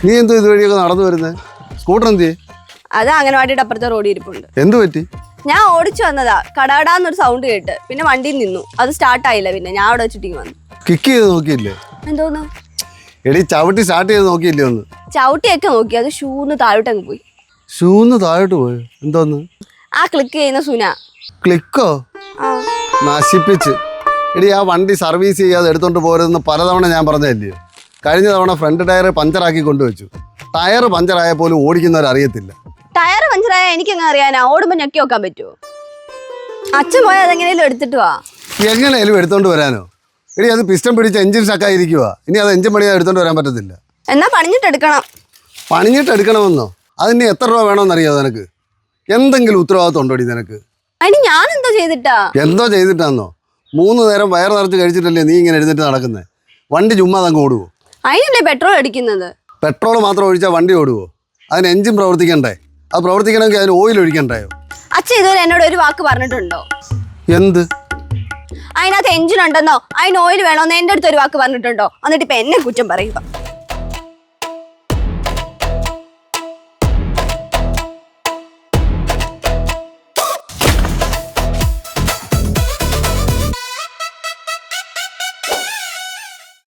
നീ എന്തോ ഇതുവഴിയൊക്കെ നടന്നു വരുന്നത്? സ്കൂട്ടർ എന്ത്? അത് അംഗനവാടിയുടെ അപ്പുറത്തെ റോഡിൽ ഇരിപ്പുണ്ട്. എന്ത് പറ്റി? ഞാൻ ഓടിച്ചു വന്നതാ, കടാടാന്നൊരു സൗണ്ട് കേട്ട്. പിന്നെ വണ്ടിയിൽ നിന്നു, അത് സ്റ്റാർട്ട് ആയില്ല. പിന്നെ ഞാൻ അവിടെ വെച്ചിട്ട് വന്നു. കിക്ക് ചെയ്ത് നോക്കിയില്ലേ? എന്തോന്ന്? എടി ചവിട്ടി സ്റ്റാർട്ട് ചെയ്ത് നോക്കിയില്ലേ ഒന്ന്? ചവിട്ടിയൊക്കെ നോക്കി, അത് ഷൂന്ന് താഴോട്ടങ്ങ് പോയി. ഷൂന്ന് താഴോട്ട് പോയോ? എന്തോന്ന്? ആ ക്ലിക്ക് ചെയ്യുന്ന സുന. ക്ലിക്കോ? നശിപ്പിച്ച്. എടി ആ വണ്ടി സർവീസ് ചെയ്യാതെ എടുത്തോണ്ട് പോരുതെന്ന് പലതവണ ഞാൻ പറഞ്ഞതല്ലയോ? കഴിഞ്ഞ തവണ ഫ്രണ്ട് ടയർ പഞ്ചറാക്കി കൊണ്ടുവച്ചു. ടയർ പഞ്ചറായ പോലും ഓടിക്കുന്നവരറിയത്തില്ല. ടയർ പഞ്ചറായ എനിക്കെങ്ങനെ അറിയാനാ? ഓടുമ്പോൾ ഞെക്കി വെക്കാൻ പറ്റുമോ? അച്ഛൻ പോയാൽ അതെങ്ങനെയും എടുത്തിട്ട് വാ. എങ്ങനെയാലും എടുത്തോണ്ട് വരാനോ? എടി അത് പിസ്റ്റം പിടിച്ച എഞ്ചിൻ ഷക്കായിരിക്കുവാ. ഇനി അത് എഞ്ചിൻ പണിയാ എടുത്തോണ്ട് വരാൻ പറ്റത്തില്ല. എന്നാ പണിഞ്ഞിട്ട് എടുക്കണം. പണിഞ്ഞിട്ട് എടുക്കണമെന്നോ? അതിന് എത്ര രൂപ വേണമെന്നറിയാമോ നിനക്ക്? എന്തെങ്കിലും ഉത്തരവാദിത്വം ഉണ്ടോടി നിനക്ക്? അതിന് ഞാൻ എന്തോ ചെയ്തിട്ടാ? എന്തോ ചെയ്തിട്ടാന്നോ? 3 നേരം വയർ നിറച്ച് കഴിച്ചിട്ടല്ലേ നീ ഇങ്ങനെ എഴുന്നേറ്റ് നടക്കുന്നത്? വണ്ടി ചുമ്മാ അങ്ങ് ഓടുവോ? അതിനല്ലേ പെട്രോൾ അടിക്കുന്നത്? പെട്രോൾ മാത്രം ഒഴിച്ചാൽ വണ്ടി ഓടുവോ? അതിന് എഞ്ചിൻ പ്രവർത്തിക്കണ്ടേ? അത് പ്രവർത്തിക്കണമെങ്കിൽ അതിന് ഓയിൽ ഒഴിക്കണ്ടായോ? അച്ഛൻ ഇതുവരെ എന്നോട് ഒരു വാക്ക് പറഞ്ഞിട്ടുണ്ടോ? എന്ത്? അതിനകത്ത് എഞ്ചിൻ ഉണ്ടെന്നോ അതിന് ഓയിൽ വേണമെന്നോ എൻ്റെ അടുത്ത് ഒരു വാക്ക് പറഞ്ഞിട്ടുണ്ടോ? എന്നിട്ട് ഇപ്പൊ എന്നെ കുറ്റം പറയുക.